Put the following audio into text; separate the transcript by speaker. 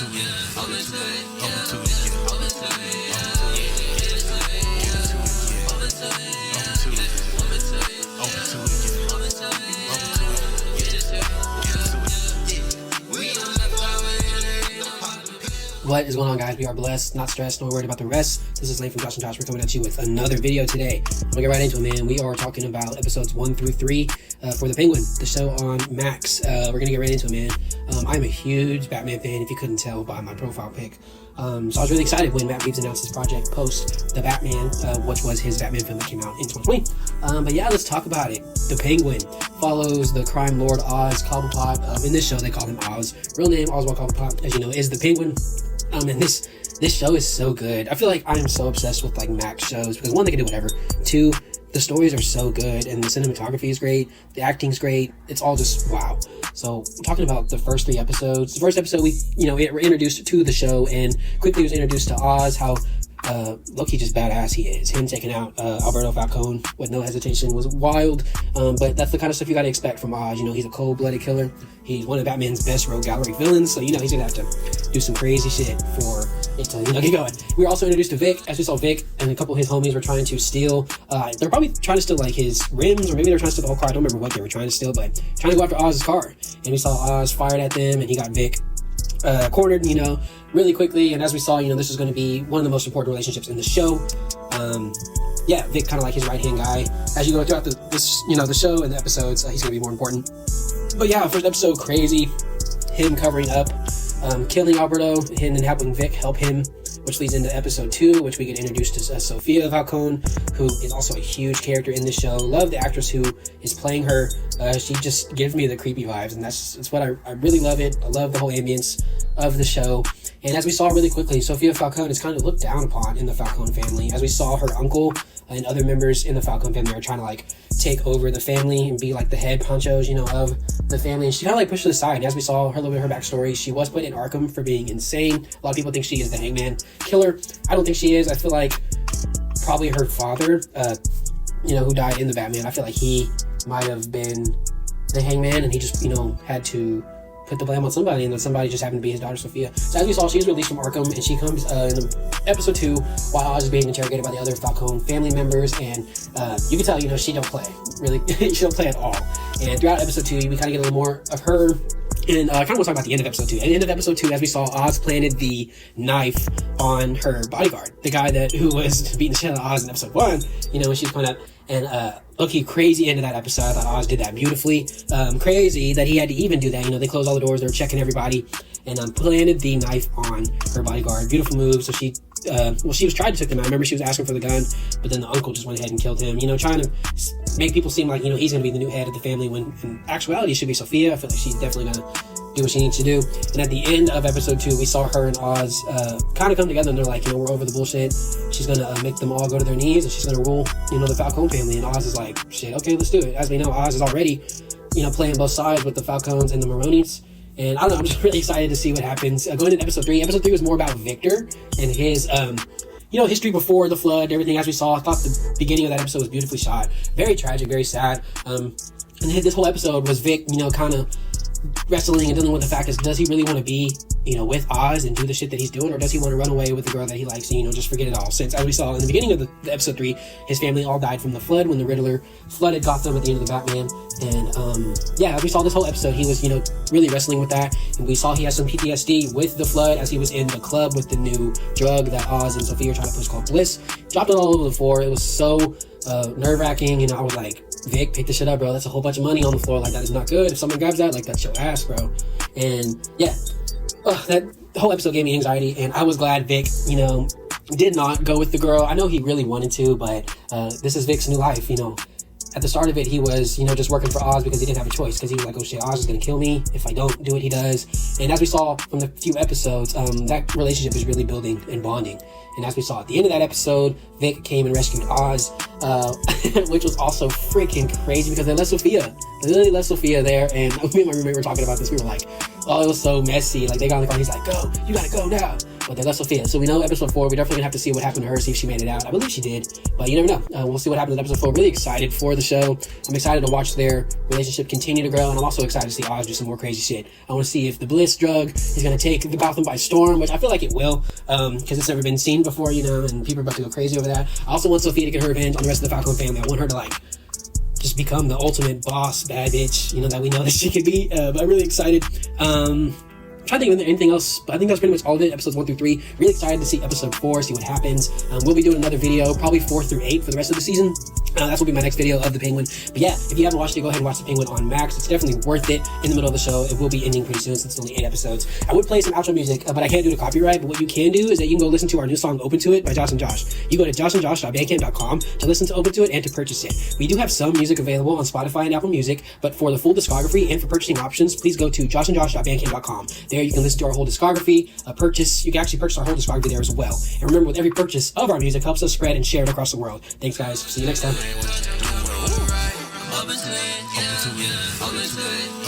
Speaker 1: to it, open to it, open to it, yeah, open to it, open to it, get to it, get to it, yeah, open to it, open to it, open to it, open to it, yeah, open to it, open to it, get to it, get to it. We on the power energy.
Speaker 2: What is going on, guys? We are blessed, not stressed, not worried about the rest. This is Lane from Josh and Josh. We're coming at you with another video today. We'll get right into it, man. We are talking about episodes 1 through 3 for The Penguin, the show on Max. We're gonna get right into it, man. I'm a huge Batman fan, if you couldn't tell by my profile pic. So I was really excited when Matt Reeves announced his project post The Batman, which was his Batman film that came out in 2020. But yeah, let's talk about it. The Penguin follows the crime lord Oz Cobblepot. In this show, they call him Oz. Real name, Oswald Cobblepot, as you know, is the Penguin. And this show is so good. I feel like I'm so obsessed with like Max shows because one, they can do whatever. Two, the stories are so good and the cinematography is great. The acting's great. It's all just wow. So talking about the first 3 episodes. The first episode, we're introduced to the show and quickly was introduced to Oz, how low-key just badass he is. Him taking out Alberto Falcone with no hesitation was wild. But that's the kind of stuff you got to expect from Oz. You know, he's a cold-blooded killer. He's one of Batman's best rogue gallery villains. So, you know, he's going to have to do some crazy shit for it to, get going. We were also introduced to Vic. As we saw, Vic and a couple of his homies were trying to steal. They're probably trying to steal, like, his rims, or maybe they're trying to steal the whole car. I don't remember what they were trying to steal, but trying to go after Oz's car. And we saw Oz fired at them, and he got Vic cornered, really quickly. And as we saw, this is going to be one of the most important relationships in the show. Vic kind of like his right-hand guy. As you go throughout the show and the episodes, he's going to be more important. But yeah, first episode, crazy. Him covering up, killing Alberto, and then helping Vic help him, which leads into episode 2, which we get introduced to Sophia Falcone, who is also a huge character in the show. Love the actress who is playing her. She just gives me the creepy vibes, and that's what I really love it. I love the whole ambience of the show. And as we saw really quickly, Sophia Falcone is kind of looked down upon in the Falcone family. As we saw, her uncle and other members in the Falcone family are trying to like take over the family and be like the head honchos, of the family. And she kind of like pushed to the side. And as we saw her, a little bit of her backstory, she was put in Arkham for being insane. A lot of people think she is the Hangman killer. I don't think she is. I feel like probably her father, who died in the Batman, I feel like he might have been the Hangman, and he just, had to put the blame on somebody, and then somebody just happened to be his daughter Sophia. So as we saw, she's released from Arkham, and she comes in episode 2 while Oz is being interrogated by the other Falcone family members, and you can tell, she don't play, really. She don't play at all. And throughout episode 2, we kind of get a little more of her. And I kind of want to talk about the end of episode 2. At the end of episode 2, as we saw, Oz planted the knife on her bodyguard, the guy who was beating the shit out of Oz in episode 1, when she's playing up. And look, crazy end of that episode. I thought Oz did that beautifully. Crazy that he had to even do that. They closed all the doors. They were checking everybody. And planted the knife on her bodyguard. Beautiful move. So she was trying to take him out. I remember she was asking for the gun, but then the uncle just went ahead and killed him. Trying to make people seem like, he's going to be the new head of the family, when in actuality it should be Sophia. I feel like she's definitely going to do what she needs to do. And at the end of episode 2, we saw her and Oz kind of come together, and they're like, we're over the bullshit. She's going to make them all go to their knees, and she's going to rule, the Falcone family. And Oz is like, shit, okay, let's do it. As we know, Oz is already, playing both sides with the Falcones and the Maronis. And I don't know, I'm just really excited to see what happens. Going into episode 3. Episode 3 was more about Victor and his, history before the flood, everything. As we saw, I thought the beginning of that episode was beautifully shot. Very tragic, very sad. And this whole episode was Vic, kind of wrestling and dealing with the fact is, does he really want to be, with Oz and do the shit that he's doing, or does he want to run away with the girl that he likes and, just forget it all? Since, as we saw in the beginning of the episode 3, his family all died from the flood when the Riddler flooded Gotham at the end of the Batman. And as we saw this whole episode, he was, really wrestling with that. And we saw he has some PTSD with the flood as he was in the club with the new drug that Oz and Sophia are trying to push called Bliss. Dropped it all over the floor. It was so nerve-wracking, and I was like, Vic, pick this shit up, bro. That's a whole bunch of money on the floor. Like, that is not good. If someone grabs that, like, that's your ass, bro. And that whole episode gave me anxiety, and I was glad Vic, did not go with the girl. I know he really wanted to, but this is Vic's new life. At the start of it, he was, just working for Oz because he didn't have a choice, because he was like, oh shit, Oz is gonna kill me if I don't do what he does. And as we saw from the few episodes, that relationship is really building and bonding. And as we saw at the end of that episode, Vic came and rescued Oz, which was also freaking crazy because they left Sophia. They literally left Sophia there, and me and my roommate were talking about this. We were like, Oh, it was so messy. Like, they got in the car, he's like, go, you gotta go now. But they left Sophia. So we know episode 4, we're definitely gonna have to see what happened to her, see if she made it out. I believe she did, but you never know. We'll see what happens in episode 4. Really excited for the show. I'm excited to watch their relationship continue to grow, and I'm also excited to see Oz do some more crazy shit. I want to see if the Bliss drug is gonna take the Gotham by storm, which I feel like it will, because it's never been seen before, you know, and people are about to go crazy over that. I also want Sophia to get her revenge on the rest of the Falcone family. I want her to, like, just become the ultimate boss, bad bitch, you know, that we know that she could be. But I'm really excited. I'm trying to think of anything else, but I think that's pretty much all of it. Episodes 1 through 3. Really excited to see episode 4, see what happens. We'll be doing another video, probably 4 through 8 for the rest of the season. That's will be my next video of The Penguin. But yeah, if you haven't watched it, go ahead and watch The Penguin on Max. It's definitely worth it in the middle of the show. It will be ending pretty soon since it's only 8 episodes. I would play some outro music, but I can't do the copyright. But what you can do is that you can go listen to our new song, Open to It, by Josh and Josh. You go to joshandjosh.bandcamp.com to listen to Open to It and to purchase it. We do have some music available on Spotify and Apple Music, but for the full discography and for purchasing options, please go to joshandjosh.bandcamp.com. There you can listen to our whole discography, purchase. You can actually purchase our whole discography there as well. And remember, with every purchase of our music helps us spread and share it across the world. Thanks, guys. See you next time.
Speaker 1: Up into it.